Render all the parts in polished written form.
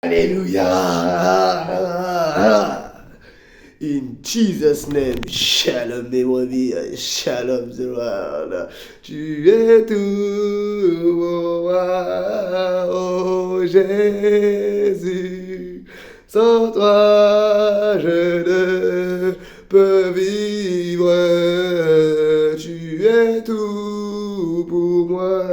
Alléluia. In Jesus' name, shalom mes brebis, shalom the world. Tu es tout pour moi, oh Jésus. Sans toi, je ne peux vivre. Tu es tout pour moi,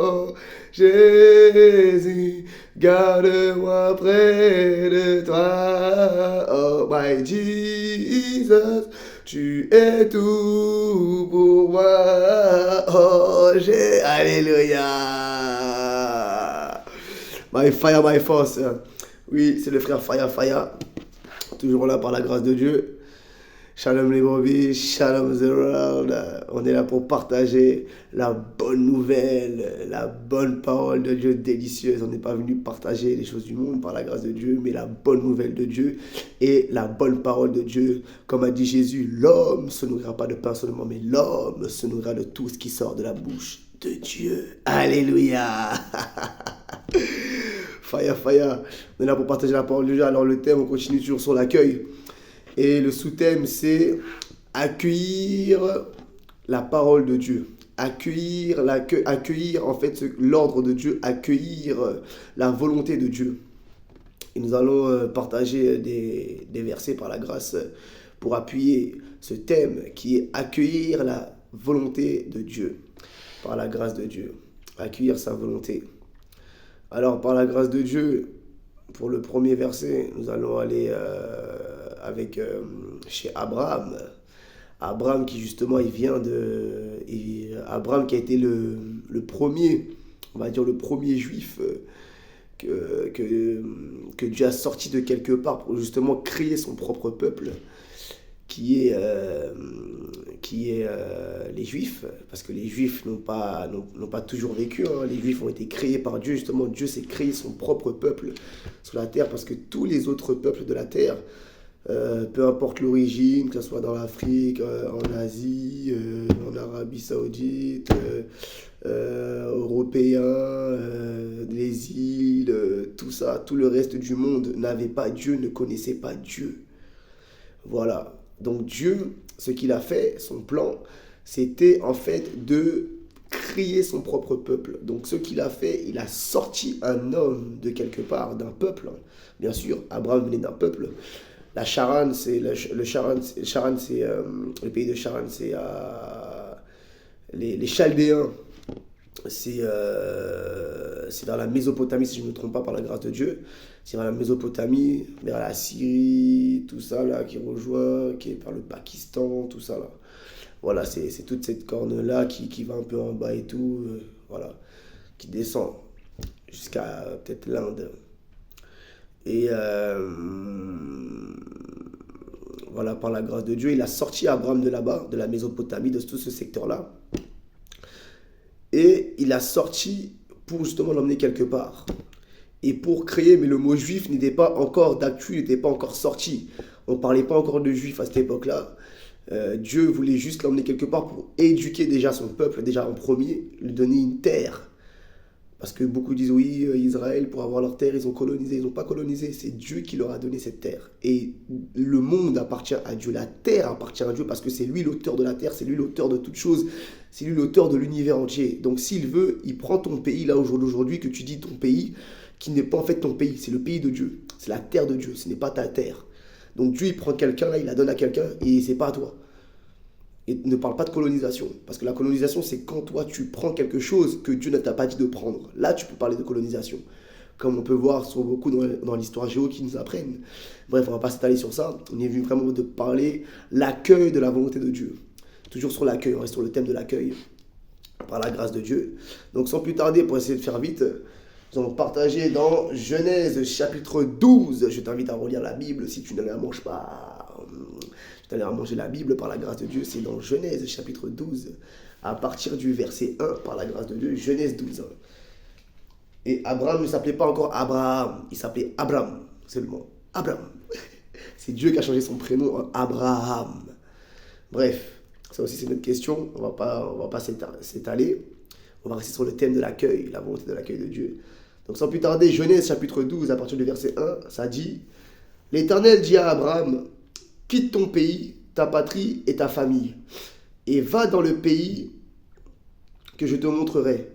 oh Jésus. Garde-moi près de toi, oh my Jesus, tu es tout pour moi, oh j'ai, alléluia. My fire, my force. Oui, c'est le frère Fire, toujours là par la grâce de Dieu. Shalom les brebis, shalom the world. On est là pour partager la bonne nouvelle, la bonne parole de Dieu délicieuse. On n'est pas venu partager les choses du monde par la grâce de Dieu, mais la bonne nouvelle de Dieu et la bonne parole de Dieu. Comme a dit Jésus, l'homme ne se nourrira pas de pain seulement, mais l'homme se nourrira de tout ce qui sort de la bouche de Dieu. Alléluia. Fire. On est là pour partager la parole de Dieu. Alors le thème, on continue toujours sur l'accueil. Et le sous-thème, c'est accueillir la parole de Dieu. Accueillir en fait l'ordre de Dieu, accueillir la volonté de Dieu. Et nous allons partager des versets par la grâce pour appuyer ce thème qui est accueillir la volonté de Dieu. Par la grâce de Dieu. Accueillir sa volonté. Alors, par la grâce de Dieu, pour le premier verset, nous allons aller avec chez Abraham. Abraham qui justement, Abraham qui a été le premier, on va dire le premier juif que Dieu a sorti de quelque part pour justement créer son propre peuple, qui est les Juifs, parce que les Juifs n'ont pas toujours vécu, hein. Les Juifs ont été créés par Dieu, justement Dieu s'est créé son propre peuple sur la terre, parce que tous les autres peuples de la terre, peu importe l'origine, que ce soit dans l'Afrique, en Asie, en Arabie Saoudite, européens, les îles, tout ça, tout le reste du monde n'avait pas Dieu, ne connaissait pas Dieu. Voilà. Donc Dieu, ce qu'il a fait, son plan, c'était en fait de créer son propre peuple. Donc ce qu'il a fait, il a sorti un homme de quelque part, d'un peuple. Bien sûr, Abraham venait d'un peuple. La Charan, c'est le pays de Charan, c'est les Chaldéens. C'est dans la Mésopotamie, si je ne me trompe pas, par la grâce de Dieu. C'est dans la Mésopotamie, vers la Syrie, tout ça là, qui rejoint, qui est par le Pakistan, tout ça là. Voilà, c'est toute cette corne-là qui va un peu en bas et tout, voilà, qui descend jusqu'à peut-être l'Inde. Et voilà, par la grâce de Dieu, il a sorti Abraham de là-bas, de la Mésopotamie, de tout ce secteur-là. Et il a sorti pour justement l'emmener quelque part. Et pour créer, mais le mot juif n'était pas encore d'actu, il n'était pas encore sorti. On ne parlait pas encore de juif à cette époque-là. Dieu voulait juste l'emmener quelque part pour éduquer déjà son peuple, déjà en premier, lui donner une terre. Parce que beaucoup disent, oui, Israël, pour avoir leur terre, ils ont colonisé. Ils n'ont pas colonisé, c'est Dieu qui leur a donné cette terre. Et le monde appartient à Dieu, la terre appartient à Dieu, parce que c'est lui l'auteur de la terre, c'est lui l'auteur de toutes choses, c'est lui l'auteur de l'univers entier. Donc s'il veut, il prend ton pays, là, aujourd'hui, que tu dis ton pays, qui n'est pas en fait ton pays, c'est le pays de Dieu, c'est la terre de Dieu, ce n'est pas ta terre. Donc Dieu, il prend quelqu'un, là, il la donne à quelqu'un, et c'est pas à toi. Et ne parle pas de colonisation. Parce que la colonisation, c'est quand toi, tu prends quelque chose que Dieu ne t'a pas dit de prendre. Là, tu peux parler de colonisation. Comme on peut voir sur beaucoup dans l'histoire géo qui nous apprennent. Bref, on ne va pas s'étaler sur ça. On est venu vraiment de parler l'accueil de la volonté de Dieu. Toujours sur l'accueil, on reste sur le thème de l'accueil. Par la grâce de Dieu. Donc sans plus tarder, pour essayer de faire vite, nous allons partager dans Genèse chapitre 12. Je t'invite à relire la Bible si tu ne la manges pas. Tu allais à manger la Bible par la grâce de Dieu, c'est dans Genèse chapitre 12, à partir du verset 1, par la grâce de Dieu, Genèse 12. Et Abraham ne s'appelait pas encore Abraham, il s'appelait Abraham, seulement Abraham. C'est Dieu qui a changé son prénom en Abraham. Bref, ça aussi c'est notre question, on va pas s'étaler, on va rester sur le thème de l'accueil, la volonté de l'accueil de Dieu. Donc sans plus tarder, Genèse chapitre 12, à partir du verset 1, ça dit, l'Éternel dit à Abraham, quitte ton pays, ta patrie et ta famille, et va dans le pays que je te montrerai.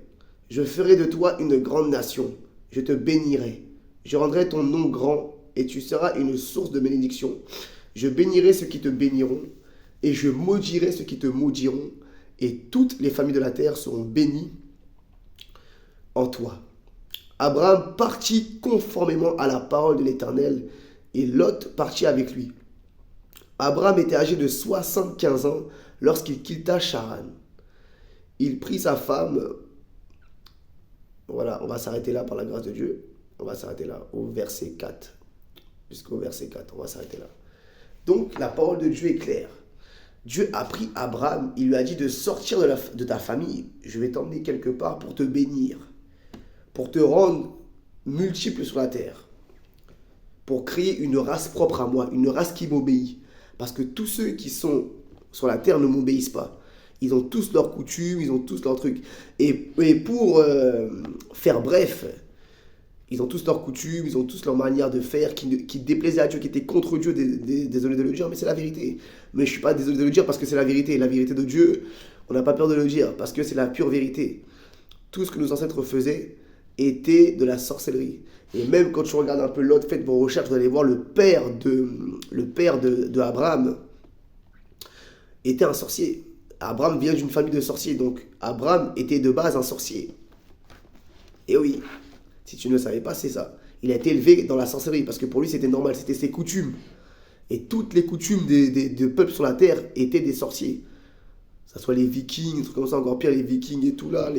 Je ferai de toi une grande nation, je te bénirai, je rendrai ton nom grand, et tu seras une source de bénédiction. Je bénirai ceux qui te béniront, et je maudirai ceux qui te maudiront, et toutes les familles de la terre seront bénies en toi. Abraham partit conformément à la parole de l'Éternel, et Lot partit avec lui. Abraham était âgé de 75 ans lorsqu'il quitta Charan. Il prit sa femme. Voilà, on va s'arrêter là par la grâce de Dieu. On va s'arrêter là, au verset 4. Jusqu'au verset 4, on va s'arrêter là. Donc, la parole de Dieu est claire. Dieu a pris Abraham, il lui a dit de sortir de ta famille. Je vais t'emmener quelque part pour te bénir, pour te rendre multiple sur la terre, pour créer une race propre à moi, une race qui m'obéit. Parce que tous ceux qui sont sur la terre ne m'obéissent pas. Ils ont tous leurs coutumes, ils ont tous leurs trucs. Et pour faire bref, ils ont tous leurs coutumes, ils ont tous leur manière de faire qui déplaisaient à Dieu, qui étaient contre Dieu. Désolé de le dire, mais c'est la vérité. Mais je ne suis pas désolé de le dire parce que c'est la vérité. La vérité de Dieu, on n'a pas peur de le dire parce que c'est la pure vérité. Tout ce que nos ancêtres faisaient était de la sorcellerie. Et même quand tu regardes un peu l'autre, faites vos recherches, vous allez voir le père de Abraham était un sorcier. Abraham vient d'une famille de sorciers, donc Abraham était de base un sorcier. Et oui, si tu ne le savais pas, c'est ça. Il a été élevé dans la sorcellerie, parce que pour lui c'était normal, c'était ses coutumes. Et toutes les coutumes des peuples sur la terre étaient des sorciers. Que ce soit les Vikings, des trucs comme ça, encore pire, les Vikings et tout là,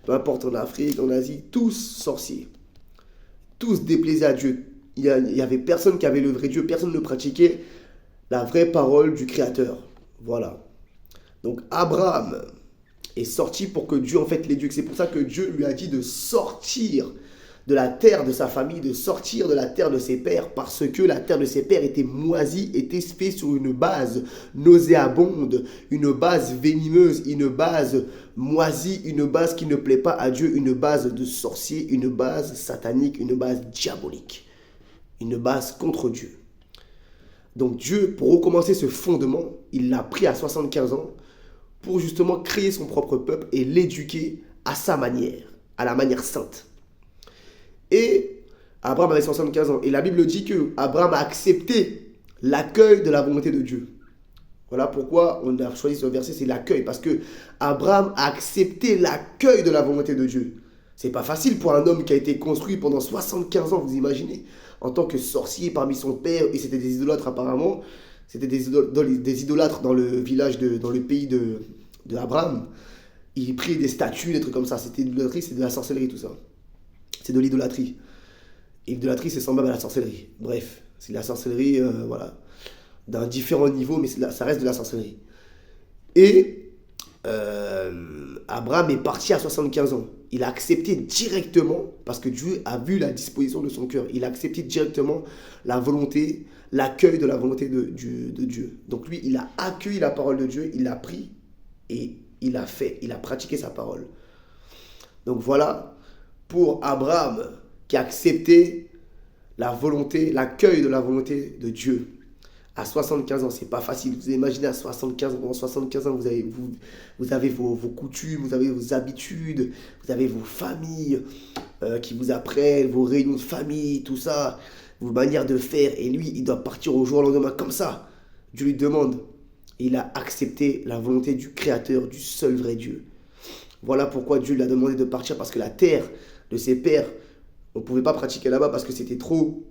peu importe en Afrique, en Asie, tous sorciers. Tous déplaisaient à Dieu. Il n'y avait personne qui avait le vrai Dieu, personne ne pratiquait la vraie parole du Créateur. Voilà. Donc Abraham est sorti pour que Dieu en fait l'éduque. C'est pour ça que Dieu lui a dit de sortir de la terre de sa famille, de sortir de la terre de ses pères, parce que la terre de ses pères était moisie, était faite sur une base nauséabonde, une base venimeuse, une base moisie, une base qui ne plaît pas à Dieu, une base de sorciers, une base satanique, une base diabolique, une base contre Dieu. Donc Dieu, pour recommencer ce fondement, il l'a pris à 75 ans pour justement créer son propre peuple et l'éduquer à sa manière, à la manière sainte. Et Abraham avait 75 ans. Et la Bible dit que Abraham a accepté l'accueil de la volonté de Dieu. Voilà pourquoi on a choisi ce verset, c'est l'accueil. Parce que Abraham a accepté l'accueil de la volonté de Dieu. C'est pas facile pour un homme qui a été construit pendant 75 ans, vous imaginez, en tant que sorcier parmi son père, et c'était des idolâtres apparemment. C'était des idolâtres dans le village, dans le pays de Abraham. Ils priaient des statues, des trucs comme ça. C'était de l'idolâtrie, c'est de la sorcellerie, tout ça. C'est de l'idolâtrie. Et l'idolâtrie, c'est semblable à la sorcellerie. Bref, c'est de la sorcellerie, voilà, d'un différent niveau, mais ça reste de la sorcellerie. Et Abraham est parti à 75 ans. Il a accepté directement, parce que Dieu a vu la disposition de son cœur, il a accepté directement la volonté, l'accueil de la volonté de Dieu. Donc lui, il a accueilli la parole de Dieu, il l'a pris et il a fait, il a pratiqué sa parole. Donc voilà, pour Abraham qui a accepté la volonté, l'accueil de la volonté de Dieu. À 75 ans, c'est pas facile. Vous imaginez à 75 ans, pendant 75 ans, vous avez vos coutumes, vous avez vos habitudes, vous avez vos familles qui vous apprennent, vos réunions de famille, tout ça, vos manières de faire. Et lui, il doit partir au jour au lendemain comme ça. Dieu lui demande. Et il a accepté la volonté du Créateur, du seul vrai Dieu. Voilà pourquoi Dieu lui a demandé de partir, parce que la terre de ses pères, on ne pouvait pas pratiquer là-bas parce que c'était trop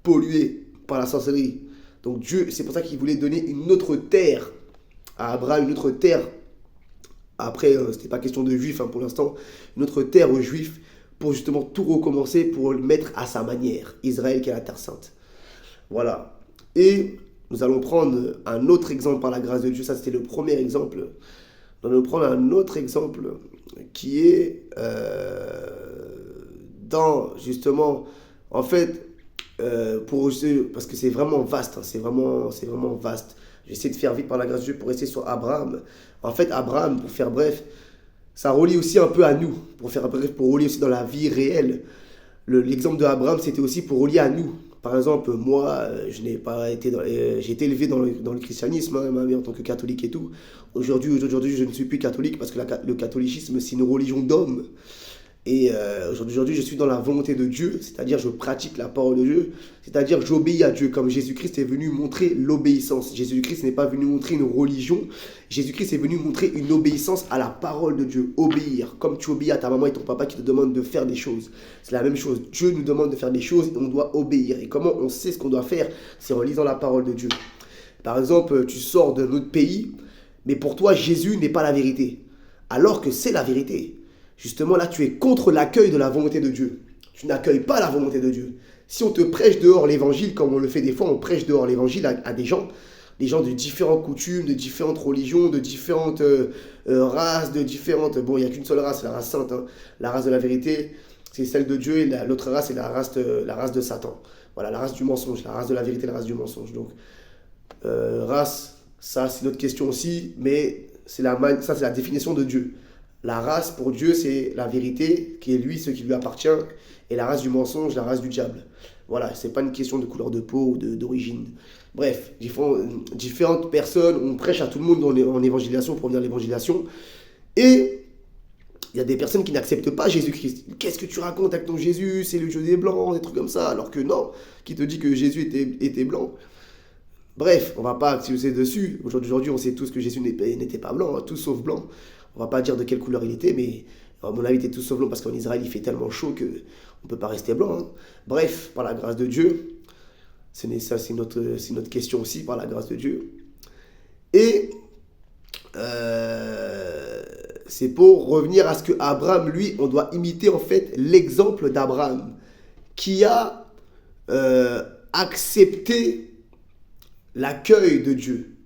pollué par la sorcellerie. Donc Dieu, c'est pour ça qu'il voulait donner une autre terre à Abraham, une autre terre. Après, ce n'était pas question de juifs pour l'instant, une autre terre aux juifs pour justement tout recommencer, pour le mettre à sa manière. Israël qui est la terre sainte. Voilà. Et nous allons prendre un autre exemple par la grâce de Dieu. Ça, c'était le premier exemple. Nous allons prendre un autre exemple qui est dans justement, en fait, parce que c'est vraiment vaste, c'est vraiment vaste. J'essaie de faire vite par la grâce de Dieu pour rester sur Abraham. En fait, Abraham, pour faire bref, Ça relie aussi un peu à nous, pour faire bref, pour relier aussi dans la vie réelle. L'exemple de Abraham, c'était aussi pour relier à nous. Par exemple, moi, je n'ai pas été j'ai été élevé dans le christianisme, hein, ma mère en tant que catholique et tout. Aujourd'hui, je ne suis plus catholique parce que le catholicisme, c'est une religion d'homme. Et aujourd'hui, je suis dans la volonté de Dieu, c'est-à-dire je pratique la parole de Dieu, c'est-à-dire j'obéis à Dieu, comme Jésus-Christ est venu montrer l'obéissance. Jésus-Christ n'est pas venu montrer une religion, Jésus-Christ est venu montrer une obéissance à la parole de Dieu, obéir, comme tu obéis à ta maman et ton papa qui te demandent de faire des choses. C'est la même chose, Dieu nous demande de faire des choses et on doit obéir. Et comment on sait ce qu'on doit faire? C'est en lisant la parole de Dieu. Par exemple, tu sors d'un autre pays, mais pour toi, Jésus n'est pas la vérité, alors que c'est la vérité. Justement, là, tu es contre l'accueil de la volonté de Dieu. Tu n'accueilles pas la volonté de Dieu. Si on te prêche dehors l'évangile, comme on le fait des fois, on prêche dehors l'évangile à des gens de différentes coutumes, de différentes religions, de différentes races, de différentes... Bon, il n'y a qu'une seule race, la race sainte. Hein. La race de la vérité, c'est celle de Dieu, et l'autre race, c'est la race de Satan. Voilà, la race du mensonge, la race de la vérité, la race du mensonge. Donc, race, ça, c'est notre question aussi, mais ça, c'est la définition de Dieu. La race, pour Dieu, c'est la vérité, qui est lui, ce qui lui appartient, et la race du mensonge, la race du diable. Voilà, c'est pas une question de couleur de peau ou d'origine. Bref, différentes personnes, on prêche à tout le monde en évangélisation, pour venir à l'évangélisation, et il y a des personnes qui n'acceptent pas Jésus-Christ. Qu'est-ce que tu racontes avec ton Jésus? C'est le Dieu des Blancs, des trucs comme ça, alors que non, qui te dit que Jésus était blanc? Bref, on va pas activer dessus. Aujourd'hui, on sait tous que Jésus n'était pas blanc, hein, tout sauf blanc. On va pas dire de quelle couleur il était, mais à mon avis, il était tout sauf blanc parce qu'en Israël, il fait tellement chaud qu'on ne peut pas rester blanc. Hein. Bref, par la grâce de Dieu, c'est notre question aussi, par la grâce de Dieu. Et c'est pour revenir à ce que Abraham, lui, on doit imiter en fait l'exemple d'Abraham, qui a accepté l'accueil de Dieu,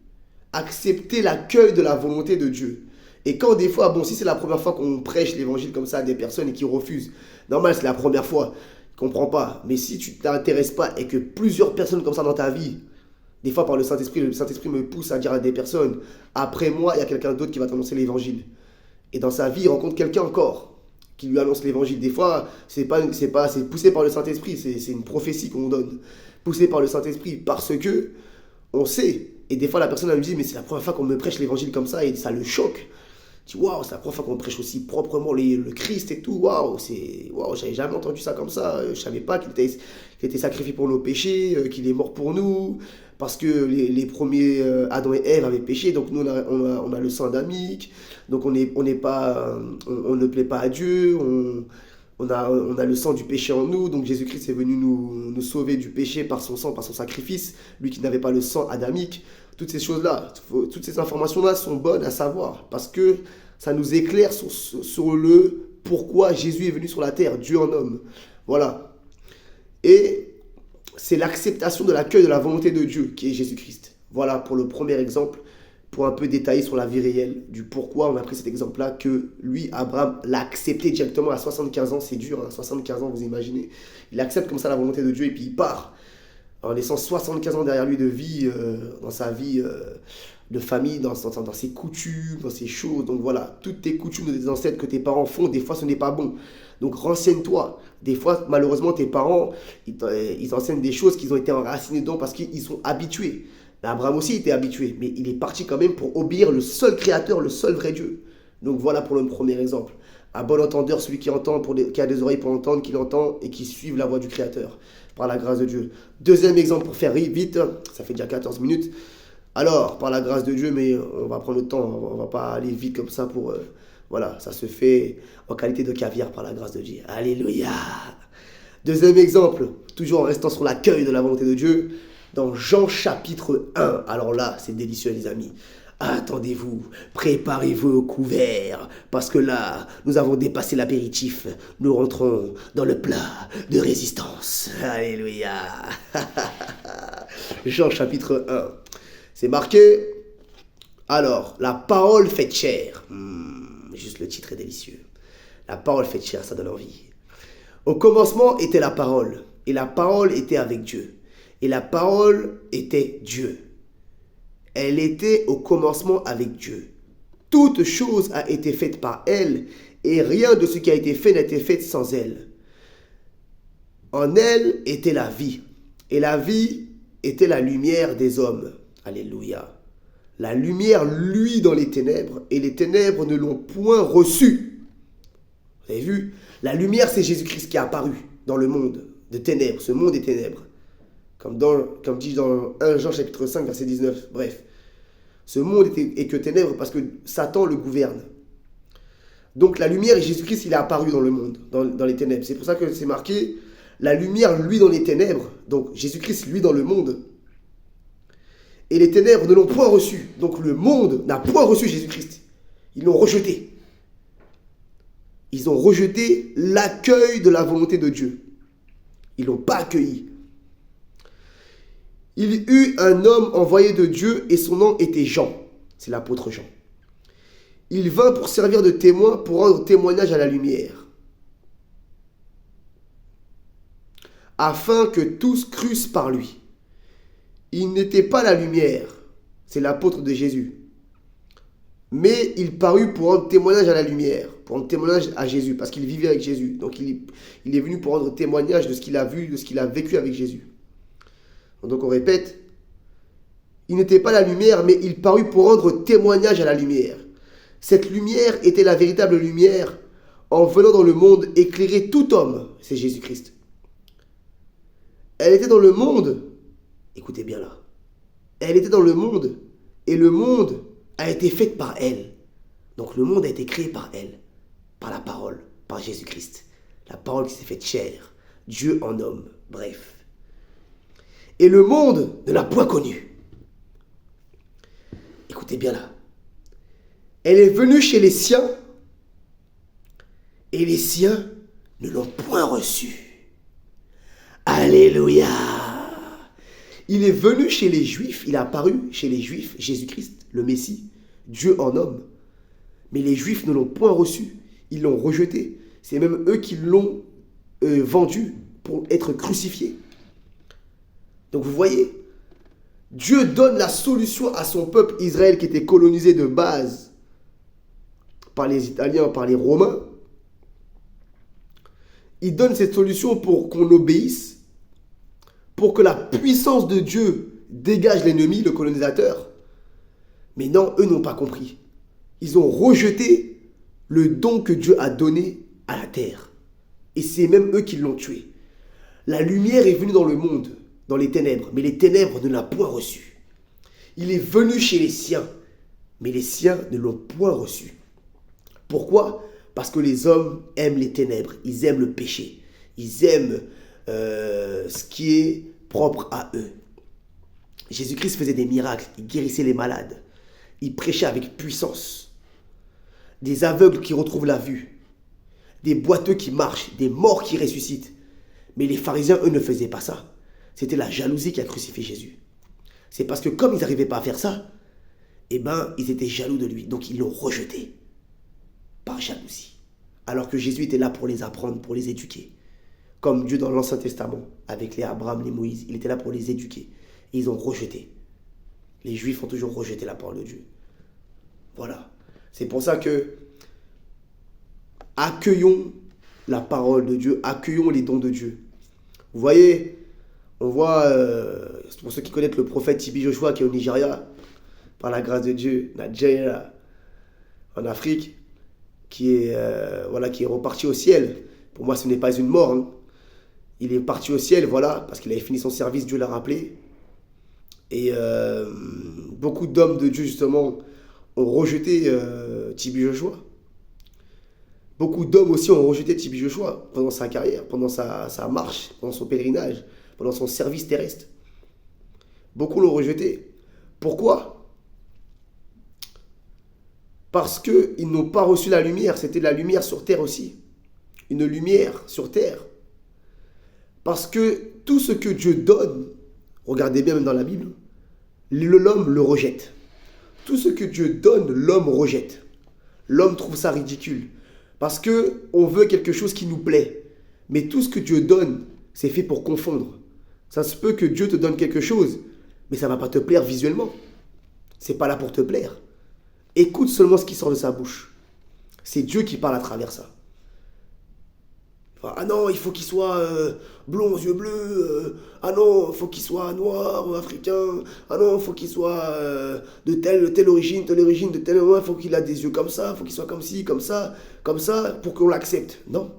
accepté l'accueil de la volonté de Dieu. Et quand des fois, bon, si c'est la première fois qu'on prêche l'évangile comme ça à des personnes et qui refusent, normal, c'est la première fois, ils ne comprennent pas. Mais si tu ne t'intéresses pas et que plusieurs personnes comme ça dans ta vie, des fois par le Saint-Esprit me pousse à dire à des personnes, après moi, il y a quelqu'un d'autre qui va t'annoncer l'évangile. Et dans sa vie, il rencontre quelqu'un encore qui lui annonce l'évangile. Des fois, c'est poussé par le Saint-Esprit, c'est une prophétie qu'on donne. Poussé par le Saint-Esprit parce que on sait. Et des fois, la personne elle me dit, mais c'est la première fois qu'on me prêche l'évangile comme ça et ça le choque. Je dis, waouh, c'est la première fois qu'on prêche aussi proprement le Christ et tout. Waouh, j'avais jamais entendu ça comme ça. Je savais pas qu'il était sacrifié pour nos péchés, qu'il est mort pour nous. Parce que les premiers Adam et Ève avaient péché, donc nous on a le sang adamique, donc on ne plaît pas à Dieu, on a le sang du péché en nous, donc Jésus-Christ est venu nous sauver du péché par son sang, par son sacrifice, lui qui n'avait pas le sang adamique. Toutes ces choses-là, toutes ces informations-là sont bonnes à savoir, parce que ça nous éclaire sur le pourquoi Jésus est venu sur la terre, Dieu en homme. Voilà. Et c'est l'acceptation de l'accueil de la volonté de Dieu qui est Jésus-Christ. Voilà pour le premier exemple, pour un peu détailler sur la vie réelle du pourquoi on a pris cet exemple-là, que lui, Abraham, l'a accepté directement à 75 ans. C'est dur, hein, 75 ans, vous imaginez. Il accepte comme ça la volonté de Dieu et puis il part en laissant 75 ans derrière lui de vie, dans sa vie de famille, dans ses coutumes, dans ses choses. Donc voilà, toutes tes coutumes de tes ancêtres que tes parents font, des fois ce n'est pas bon. Donc renseigne-toi. Des fois, malheureusement, tes parents, ils enseignent des choses qu'ils ont été enracinés dedans parce qu'ils sont habitués. Mais Abraham aussi était habitué, mais il est parti quand même pour obéir le seul créateur, le seul vrai Dieu. Donc voilà pour le premier exemple. À bon entendeur, celui qui entend, qui a des oreilles pour entendre, qui l'entend et qui suit la voix du Créateur, par la grâce de Dieu. Deuxième exemple pour faire vite, ça fait déjà 14 minutes. Alors, par la grâce de Dieu, mais on va prendre le temps, on va pas aller vite comme ça pour... voilà, ça se fait en qualité de caviar par la grâce de Dieu. Alléluia. Deuxième exemple, toujours en restant sur l'accueil de la volonté de Dieu, dans Jean chapitre 1. Alors là, c'est délicieux les amis. Attendez-vous, préparez-vous au couvert, parce que là, nous avons dépassé l'apéritif. Nous rentrons dans le plat de résistance. Alléluia. Jean chapitre 1. C'est marqué. Alors, la parole faite chair. Juste le titre est délicieux. La parole faite chair, ça donne envie. Au commencement était la parole, et la parole était avec Dieu. Et la parole était Dieu. Elle était au commencement avec Dieu. Toute chose a été faite par elle, et rien de ce qui a été fait n'a été fait sans elle. En elle était la vie, et la vie était la lumière des hommes. Alléluia. La lumière luit dans les ténèbres, et les ténèbres ne l'ont point reçue. Vous avez vu? La lumière, c'est Jésus-Christ qui est apparu dans le monde de ténèbres, ce monde des ténèbres. Comme dit dans 1 Jean chapitre 5, verset 19. Bref. Ce monde est que ténèbres parce que Satan le gouverne. Donc la lumière et Jésus-Christ, il est apparu dans le monde, dans les ténèbres. C'est pour ça que c'est marqué, la lumière lui dans les ténèbres. Donc Jésus-Christ lui dans le monde. Et les ténèbres ne l'ont point reçu. Donc le monde n'a point reçu Jésus-Christ. Ils l'ont rejeté. Ils ont rejeté l'accueil de la volonté de Dieu. Ils ne l'ont pas accueilli. Il y eut un homme envoyé de Dieu et son nom était Jean. C'est l'apôtre Jean. Il vint pour servir de témoin, pour rendre témoignage à la lumière, afin que tous crussent par lui. Il n'était pas la lumière, c'est l'apôtre de Jésus, mais il parut pour rendre témoignage à la lumière, pour rendre témoignage à Jésus, parce qu'il vivait avec Jésus. Donc il est venu pour rendre témoignage de ce qu'il a vu, de ce qu'il a vécu avec Jésus. Donc on répète, il n'était pas la lumière, mais il parut pour rendre témoignage à la lumière. Cette lumière était la véritable lumière, en venant dans le monde éclairer tout homme. C'est Jésus-Christ. Elle était dans le monde, écoutez bien là, elle était dans le monde, et le monde a été fait par elle. Donc le monde a été créé par elle, par la parole, par Jésus-Christ. La parole qui s'est faite chair, Dieu en homme, bref. Et le monde ne l'a point connue. Écoutez bien là. Elle est venue chez les siens, et les siens ne l'ont point reçue. Alléluia. Il est venu chez les Juifs, il est apparu chez les Juifs, Jésus-Christ, le Messie, Dieu en homme. Mais les Juifs ne l'ont point reçu, ils l'ont rejeté. C'est même eux qui l'ont vendu pour être crucifié. Donc vous voyez, Dieu donne la solution à son peuple Israël qui était colonisé de base par les Italiens, par les Romains. Il donne cette solution pour qu'on obéisse, pour que la puissance de Dieu dégage l'ennemi, le colonisateur. Mais non, eux n'ont pas compris. Ils ont rejeté le don que Dieu a donné à la terre. Et c'est même eux qui l'ont tué. La lumière est venue dans le monde, dans les ténèbres, mais les ténèbres ne l'ont point reçu. Il est venu chez les siens, mais les siens ne l'ont point reçu. Pourquoi? Parce que les hommes aiment les ténèbres, ils aiment le péché, ils aiment ce qui est propre à eux. Jésus-Christ faisait des miracles, il guérissait les malades, il prêchait avec puissance. Des aveugles qui retrouvent la vue, des boiteux qui marchent, des morts qui ressuscitent. Mais les pharisiens, eux, ne faisaient pas ça. C'était la jalousie qui a crucifié Jésus. C'est parce que comme ils n'arrivaient pas à faire ça, eh ben, ils étaient jaloux de lui, donc ils l'ont rejeté. Par jalousie. Alors que Jésus était là pour les apprendre, pour les éduquer. Comme Dieu dans l'Ancien Testament, avec les Abraham, les Moïse, il était là pour les éduquer. Et ils ont rejeté. Les Juifs ont toujours rejeté la parole de Dieu. Voilà. C'est pour ça que accueillons la parole de Dieu, accueillons les dons de Dieu. Vous voyez, on voit, pour ceux qui connaissent le prophète Tibi Joshua qui est au Nigeria, par la grâce de Dieu, Nigeria, en Afrique, qui est reparti au ciel. Pour moi, ce n'est pas une mort. Hein. Il est parti au ciel, voilà, parce qu'il avait fini son service, Dieu l'a rappelé. Et beaucoup d'hommes de Dieu, justement, ont rejeté Tibi Joshua. Beaucoup d'hommes aussi ont rejeté Tibi Joshua pendant sa carrière, pendant sa marche, pendant son pèlerinage, pendant son service terrestre. Beaucoup l'ont rejeté. Pourquoi ? Parce qu'ils n'ont pas reçu la lumière. C'était de la lumière sur terre aussi. Une lumière sur terre. Parce que tout ce que Dieu donne, regardez bien même dans la Bible, l'homme le rejette. Tout ce que Dieu donne, l'homme rejette. L'homme trouve ça ridicule. Parce qu'on veut quelque chose qui nous plaît. Mais tout ce que Dieu donne, c'est fait pour confondre. Ça se peut que Dieu te donne quelque chose, mais ça ne va pas te plaire visuellement. Ce n'est pas là pour te plaire. Écoute seulement ce qui sort de sa bouche. C'est Dieu qui parle à travers ça. Enfin, ah non, il faut qu'il soit blond aux yeux bleus. Ah non, il faut qu'il soit noir ou africain. Ah non, il faut qu'il soit de telle origine, de telle... Il faut qu'il ait des yeux comme ça, il faut qu'il soit comme ci, comme ça, pour qu'on l'accepte. Non.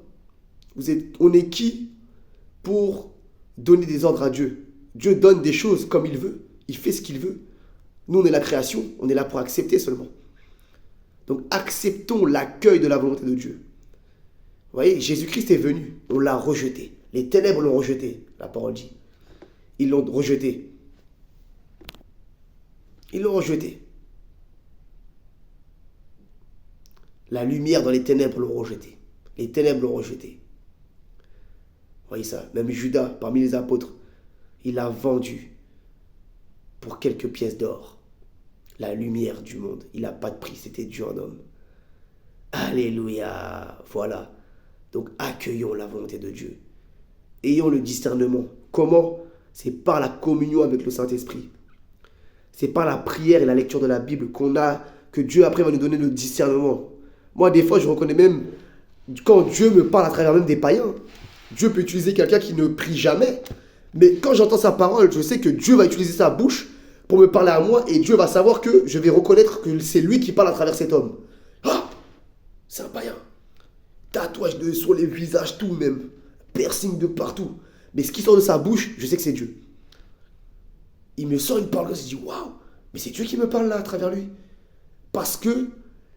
On est qui pour donner des ordres à Dieu? Dieu donne des choses comme il veut. Il fait ce qu'il veut. Nous, on est la création. On est là pour accepter seulement. Donc, acceptons l'accueil de la volonté de Dieu. Vous voyez, Jésus-Christ est venu. On l'a rejeté. Les ténèbres l'ont rejeté, la parole dit. Ils l'ont rejeté. Ils l'ont rejeté. La lumière dans les ténèbres l'ont rejeté. Les ténèbres l'ont rejeté. Vous voyez ça? Même Judas, parmi les apôtres, il a vendu pour quelques pièces d'or la lumière du monde. Il n'a pas de prix, c'était Dieu en homme. Alléluia. Voilà. Donc accueillons la volonté de Dieu. Ayons le discernement. Comment? C'est par la communion avec le Saint-Esprit. C'est par la prière et la lecture de la Bible que Dieu après va nous donner le discernement. Moi, des fois, je reconnais même, quand Dieu me parle à travers même des païens, Dieu peut utiliser quelqu'un qui ne prie jamais. Mais quand j'entends sa parole, je sais que Dieu va utiliser sa bouche pour me parler à moi et Dieu va savoir que je vais reconnaître que c'est lui qui parle à travers cet homme. Ah, c'est un païen. Tatouage sur les visages, tout même. Piercing de partout. Mais ce qui sort de sa bouche, je sais que c'est Dieu. Il me sort une parole, je dis waouh, mais c'est Dieu qui me parle là à travers lui. Parce que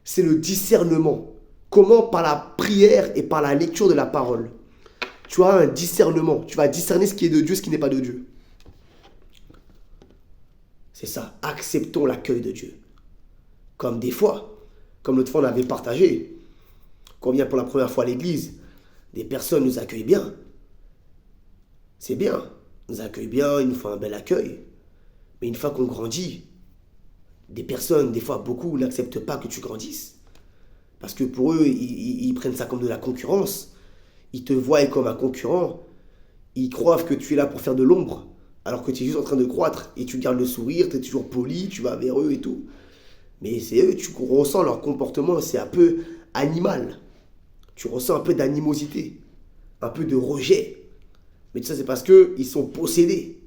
c'est le discernement. Comment? Par la prière et par la lecture de la parole. Tu as un discernement. Tu vas discerner ce qui est de Dieu, ce qui n'est pas de Dieu. C'est ça. Acceptons l'accueil de Dieu. Comme des fois, comme l'autre fois on avait partagé, quand on vient pour la première fois à l'église, des personnes nous accueillent bien. C'est bien. Ils nous accueillent bien, ils nous font un bel accueil. Mais une fois qu'on grandit, des personnes, des fois beaucoup, n'acceptent pas que tu grandisses. Parce que pour eux, ils prennent ça comme de la concurrence. Ils te voient comme un concurrent. Ils croient que tu es là pour faire de l'ombre, alors que tu es juste en train de croître. Et tu gardes le sourire, tu es toujours poli, tu vas vers eux et tout. Mais c'est eux, tu ressens leur comportement, c'est un peu animal. Tu ressens un peu d'animosité, un peu de rejet. Mais tout ça, c'est parce qu'ils sont possédés.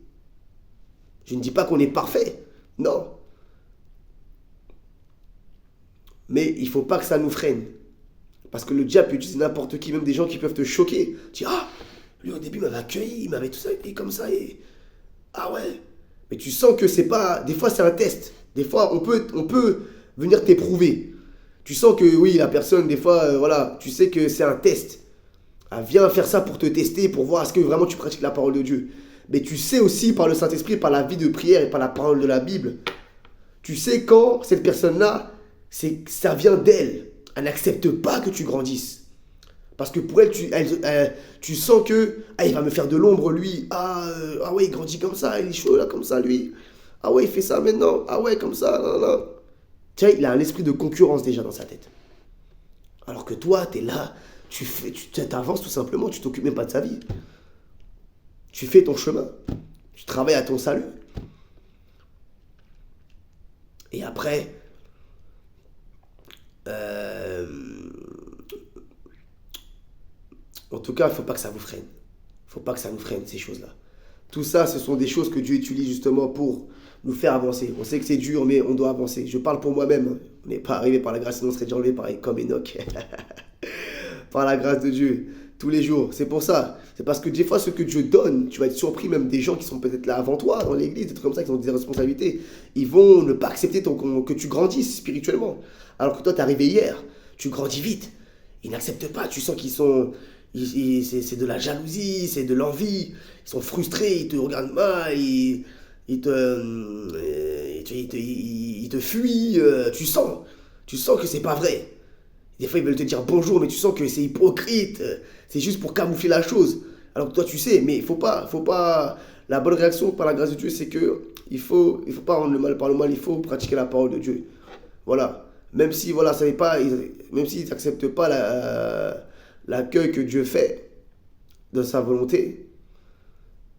Je ne dis pas qu'on est parfait, non. Mais il ne faut pas que ça nous freine. Parce que le diable peut utiliser n'importe qui, même des gens qui peuvent te choquer. Tu dis, ah, lui au début il m'avait accueilli, il m'avait tout ça, et comme ça, et... Ah ouais. Mais tu sens que c'est pas... Des fois c'est un test. Des fois on peut venir t'éprouver. Tu sens que oui, la personne, des fois, voilà, tu sais que c'est un test. Elle vient faire ça pour te tester, pour voir est-ce que vraiment tu pratiques la parole de Dieu. Mais tu sais aussi par le Saint-Esprit, par la vie de prière et par la parole de la Bible, tu sais quand cette personne-là, ça vient d'elle. Elle n'accepte pas que tu grandisses. Parce que pour elle, tu sens que il va me faire de l'ombre, lui. Ah ouais, il grandit comme ça, il est chaud là, comme ça, lui. Ah ouais, il fait ça maintenant. Ah ouais, comme ça, non, non. Tiens, il a un esprit de concurrence déjà dans sa tête. Alors que toi, tu es là, tu avances tout simplement, tu t'occupes même pas de sa vie. Tu fais ton chemin. Tu travailles à ton salut. Et après, en tout cas, il ne faut pas que ça vous freine. Il ne faut pas que ça nous freine, ces choses-là. Tout ça, ce sont des choses que Dieu utilise justement pour nous faire avancer. On sait que c'est dur, mais on doit avancer. Je parle pour moi-même. On n'est pas arrivé par la grâce, sinon on serait déjà enlevé pareil, comme Enoch. Par la grâce de Dieu, tous les jours. C'est pour ça. C'est parce que des fois, ce que Dieu donne, tu vas être surpris, même des gens qui sont peut-être là avant toi, dans l'église, des trucs comme ça, qui ont des responsabilités. Ils vont ne pas accepter que tu grandisses spirituellement. Alors que toi, tu es arrivé hier, tu grandis vite. Ils n'acceptent pas. Tu sens qu'ils sont... c'est de la jalousie, c'est de l'envie. Ils sont frustrés, ils te regardent mal, ils te fuient. Tu sens que c'est pas vrai. Des fois, ils veulent te dire bonjour, mais tu sens que c'est hypocrite. C'est juste pour camoufler la chose. Alors que toi, tu sais, mais il faut pas. La bonne réaction par la grâce de Dieu, c'est que il faut pas rendre le mal par le mal. Il faut pratiquer la parole de Dieu. Voilà. Même si, voilà, ça n'est pas, même s'ils n'acceptent pas l'accueil que Dieu fait de sa volonté,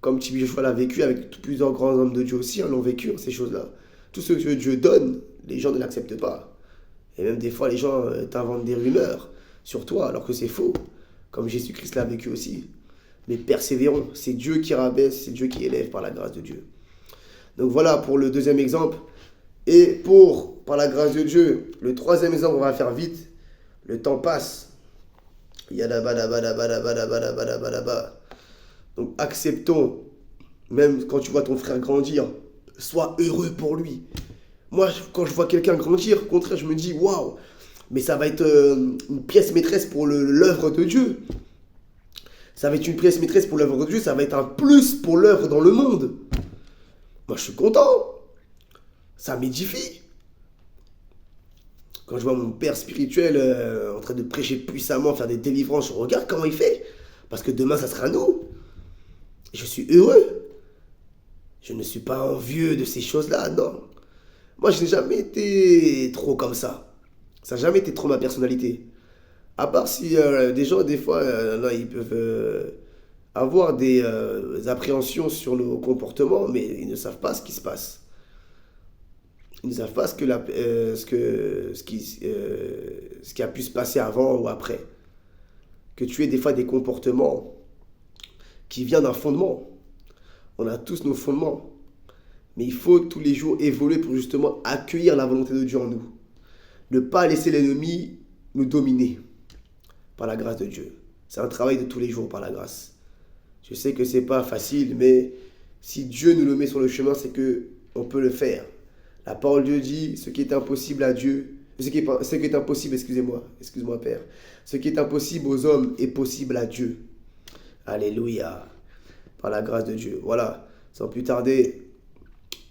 comme Tibi Joshua l'a vécu avec plusieurs grands hommes de Dieu aussi, l'ont vécu, ces choses-là. Tout ce que Dieu donne, les gens ne l'acceptent pas. Et même des fois, les gens t'inventent des rumeurs sur toi, alors que c'est faux, comme Jésus-Christ l'a vécu aussi. Mais persévérons, c'est Dieu qui rabaisse, c'est Dieu qui élève par la grâce de Dieu. Donc voilà pour le deuxième exemple. Et par la grâce de Dieu, le troisième exemple, on va faire vite. Le temps passe. Yadabadabadabadabadabadabadabadaba. Donc acceptons, même quand tu vois ton frère grandir, sois heureux pour lui. Moi, quand je vois quelqu'un grandir, au contraire, je me dis, waouh, mais ça va être une pièce maîtresse pour l'œuvre de Dieu. Ça va être une pièce maîtresse pour l'œuvre de Dieu, ça va être un plus pour l'œuvre dans le monde. Moi, je suis content. Ça m'édifie. Quand je vois mon père spirituel en train de prêcher puissamment, faire des délivrances, je regarde comment il fait. Parce que demain, ça sera nous. Et je suis heureux. Je ne suis pas envieux de ces choses-là, non. Moi, je n'ai jamais été trop comme ça. Ça n'a jamais été trop ma personnalité. À part si des gens, des fois, là, ils peuvent avoir des appréhensions sur nos comportements, mais ils ne savent pas ce qui se passe. Ils ne savent pas ce qui a pu se passer avant ou après. Que tu aies des fois des comportements qui viennent d'un fondement. On a tous nos fondements. Mais il faut tous les jours évoluer pour justement accueillir la volonté de Dieu en nous. Ne pas laisser l'ennemi nous dominer par la grâce de Dieu. C'est un travail de tous les jours par la grâce. Je sais que c'est pas facile, mais si Dieu nous le met sur le chemin, c'est que on peut le faire. La parole de Dieu dit, ce qui est impossible à Dieu, ce qui est impossible, excuse-moi Père, ce qui est impossible aux hommes est possible à Dieu. Alléluia, par la grâce de Dieu. Voilà, sans plus tarder,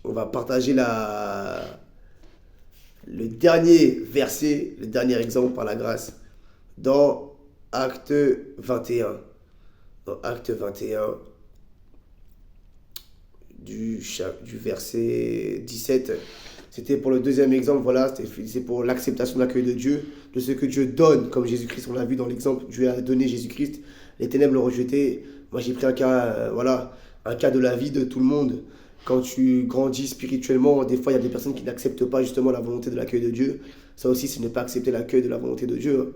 on va partager le dernier verset, le dernier exemple par la grâce, dans Acte 21. Dans Acte 21, du verset 17. C'était pour le deuxième exemple, voilà, c'est pour l'acceptation de l'accueil de Dieu, de ce que Dieu donne, comme Jésus-Christ, on l'a vu dans l'exemple, Dieu a donné Jésus-Christ, les ténèbres l'ont rejeté. Moi j'ai pris un cas, un cas de la vie de tout le monde. Quand tu grandis spirituellement, des fois il y a des personnes qui n'acceptent pas justement la volonté de l'accueil de Dieu. Ça aussi, c'est ne pas accepter l'accueil de la volonté de Dieu.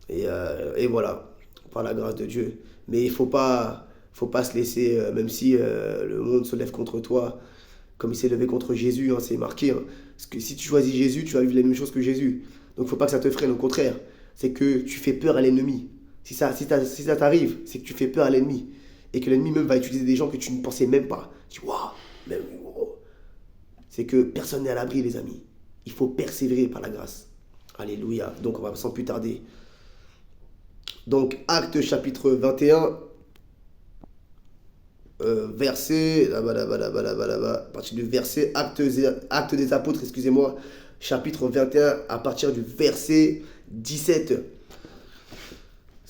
Et voilà, par la grâce de Dieu. Mais il ne faut pas se laisser, même si le monde se lève contre toi, comme il s'est levé contre Jésus, hein, c'est marqué. Hein. Parce que si tu choisis Jésus, tu vas vivre les mêmes choses que Jésus. Donc il ne faut pas que ça te freine, au contraire. C'est que tu fais peur à l'ennemi. Si ça t'arrive, c'est que tu fais peur à l'ennemi. Et que l'ennemi même va utiliser des gens que tu ne pensais même pas. Tu dis, waouh, même, wow. C'est que personne n'est à l'abri, les amis. Il faut persévérer par la grâce. Alléluia. Donc on va sans plus tarder. Donc Acte chapitre 21, verset, à partir du verset, Acte des Apôtres, excusez-moi, chapitre 21, à partir du verset 17.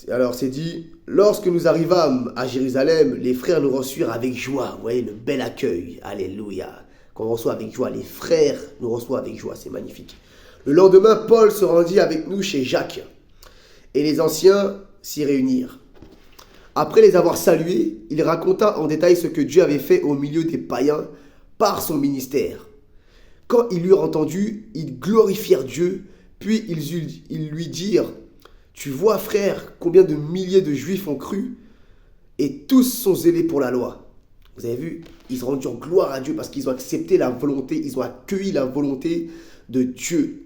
Alors c'est dit, lorsque nous arrivâmes à Jérusalem, les frères nous reçurent avec joie. Vous voyez le bel accueil, alléluia. Qu'on reçoit avec joie, les frères nous reçoivent avec joie, c'est magnifique. Le lendemain, Paul se rendit avec nous chez Jacques, et les anciens s'y réunirent. Après les avoir salués, il raconta en détail ce que Dieu avait fait au milieu des païens par son ministère. Quand ils l'eurent entendu, ils glorifièrent Dieu, puis ils lui dirent, « Tu vois, frère, combien de milliers de Juifs ont cru, et tous sont zélés pour la loi. » Vous avez vu, ils rendirent gloire à Dieu parce qu'ils ont accepté la volonté, ils ont accueilli la volonté de Dieu.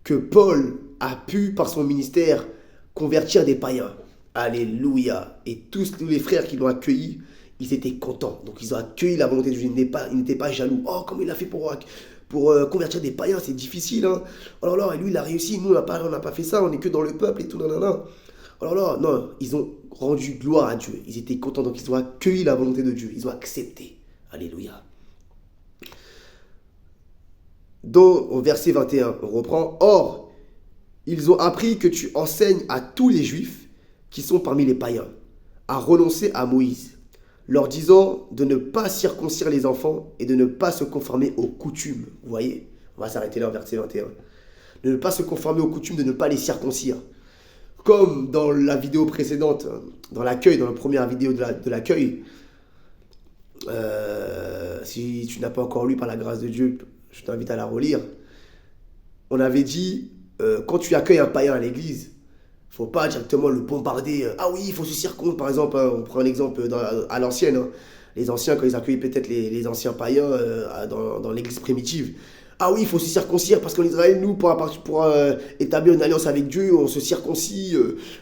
Que Paul a pu, par son ministère, convertir des païens. Alléluia. Et tous les frères qui l'ont accueilli, ils étaient contents. Donc ils ont accueilli la volonté de Dieu. Ils n'étaient pas jaloux. Oh, comment il a fait pour convertir des païens, c'est difficile. Hein. Oh là là, et lui il a réussi. Nous on n'a pas fait ça, on n'est que dans le peuple et tout. Nanana. Oh là là, non, ils ont rendu gloire à Dieu. Ils étaient contents, donc ils ont accueilli la volonté de Dieu. Ils ont accepté. Alléluia. Donc au verset 21, on reprend. Or, ils ont appris que tu enseignes à tous les Juifs qui sont parmi les païens à renoncer à Moïse, leur disant de ne pas circoncire les enfants et de ne pas se conformer aux coutumes. Vous voyez, on va s'arrêter là au verset 21. De ne pas se conformer aux coutumes, de ne pas les circoncire. Comme dans la vidéo précédente, dans l'accueil, dans la première vidéo de l'accueil, si tu n'as pas encore lu par la grâce de Dieu, je t'invite à la relire. on avait dit, quand tu accueilles un païen à l'église, faut pas directement le bombarder. Ah oui, il faut se circoncire, par exemple. Hein, on prend un exemple à l'ancienne. Hein. Les anciens, quand ils accueillaient peut-être les anciens païens dans l'église primitive. Ah oui, il faut se circoncire parce qu'en Israël, nous, pour établir une alliance avec Dieu, on se circoncie.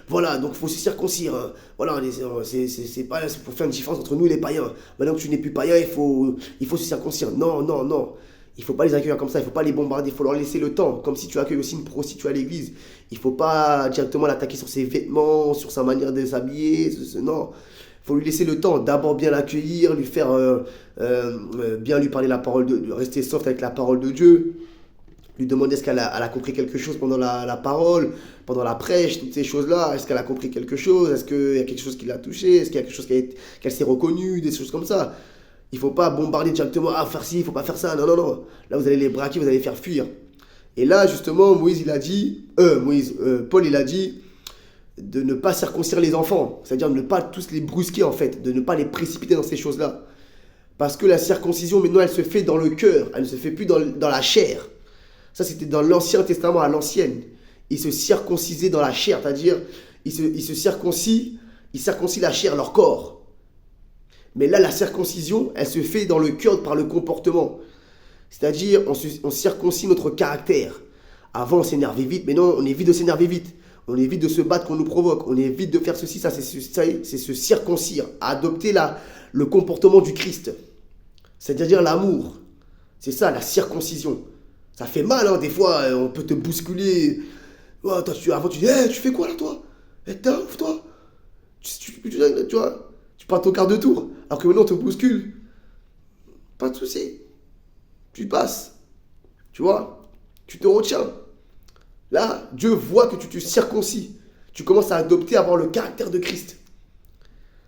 Voilà, donc il faut se circoncire. Hein. Voilà, c'est pour faire une différence entre nous et les païens. Maintenant que tu n'es plus païen, il faut se circoncire. Non, non, non. Il ne faut pas les accueillir comme ça, il ne faut pas les bombarder, il faut leur laisser le temps. Comme si tu accueilles aussi une prostituée à l'église. Il ne faut pas directement l'attaquer sur ses vêtements, sur sa manière de s'habiller. Non, il faut lui laisser le temps. D'abord bien l'accueillir, lui faire bien lui parler la parole de rester soft avec la parole de Dieu. Lui demander est-ce qu'elle a compris quelque chose pendant la parole, pendant la prêche, toutes ces choses-là. Est-ce qu'elle a compris quelque chose? Est-ce qu'il y a quelque chose qui l'a touché? Est-ce qu'il y a quelque chose qu'elle s'est reconnue? Des choses comme ça. Il ne faut pas bombarder directement, ah, faire ci, il ne faut pas faire ça. Non, non, non. Là, vous allez les braquer, vous allez les faire fuir. Et là, justement, Paul, il a dit de ne pas circoncire les enfants. C'est-à-dire de ne pas tous les brusquer, en fait. De ne pas les précipiter dans ces choses-là. Parce que la circoncision, maintenant, elle se fait dans le cœur. Elle ne se fait plus dans la chair. Ça, c'était dans l'Ancien Testament, à l'ancienne. Ils se circoncisaient dans la chair. C'est-à-dire, ils circoncient la chair, leur corps. Mais là, la circoncision, elle se fait dans le cœur par le comportement. C'est-à-dire, on circoncie notre caractère. Avant, on s'énervait vite, mais non, on évite de s'énerver vite. On évite de se battre quand on nous provoque. On évite de faire ceci, ça, c'est se circoncire. Adopter le comportement du Christ. C'est-à-dire l'amour. C'est ça, la circoncision. Ça fait mal, hein, des fois, on peut te bousculer. Oh, avant, tu dis, hey, tu fais quoi là, toi? T'es un ouf, toi? Tu vois, tu prends ton quart de tour. Alors que maintenant, on te bouscule. Pas de souci. Tu passes. Tu vois? Tu te retiens. Là, Dieu voit que tu te circoncis. Tu commences à adopter, à avoir le caractère de Christ.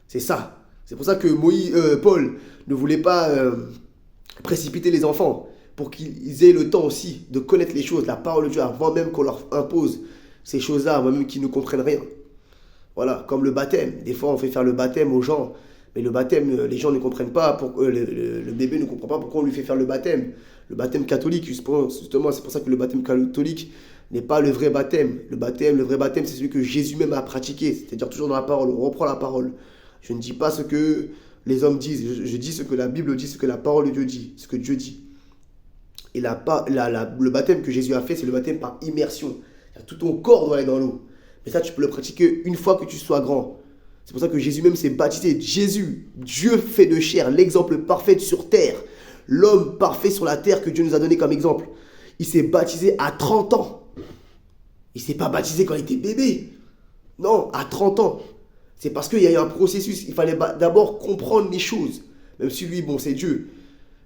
C'est ça. C'est pour ça que Paul ne voulait pas précipiter les enfants. Pour qu'ils aient le temps aussi de connaître les choses, la parole de Dieu, avant même qu'on leur impose ces choses-là, avant même qu'ils ne comprennent rien. Voilà, comme le baptême. Des fois, on fait faire le baptême aux gens. Mais le baptême, les gens ne comprennent pas, le bébé ne comprend pas pourquoi on lui fait faire le baptême. Le baptême catholique, justement, c'est pour ça que le baptême catholique n'est pas le vrai baptême. Le vrai baptême, c'est celui que Jésus même a pratiqué. C'est-à-dire toujours dans la parole, on reprend la parole. Je ne dis pas ce que les hommes disent, je dis ce que la Bible dit, ce que la parole de Dieu dit, ce que Dieu dit. Et le baptême que Jésus a fait, c'est le baptême par immersion. Tout ton corps doit aller dans l'eau. Mais ça, tu peux le pratiquer une fois que tu sois grand. C'est pour ça que Jésus même s'est baptisé. Jésus, Dieu fait de chair, l'exemple parfait sur terre. L'homme parfait sur la terre que Dieu nous a donné comme exemple. Il s'est baptisé à 30 ans. Il ne s'est pas baptisé quand il était bébé. Non, à 30 ans. C'est parce qu'il y a eu un processus. Il fallait d'abord comprendre les choses. Même si lui, bon, c'est Dieu.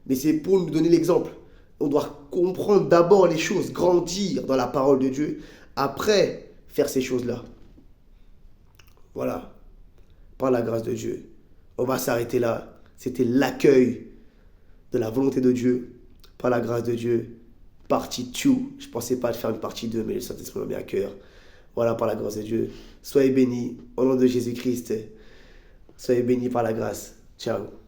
Mais c'est pour nous donner l'exemple. On doit comprendre d'abord les choses, grandir dans la parole de Dieu. Après, faire ces choses-là. Voilà. Par la grâce de Dieu. On va s'arrêter là. C'était l'accueil de la volonté de Dieu. Par la grâce de Dieu. Partie 2. Je ne pensais pas faire une partie 2, mais le Saint-Esprit m'a mis à cœur. Voilà, par la grâce de Dieu. Soyez bénis au nom de Jésus-Christ. Soyez bénis par la grâce. Ciao.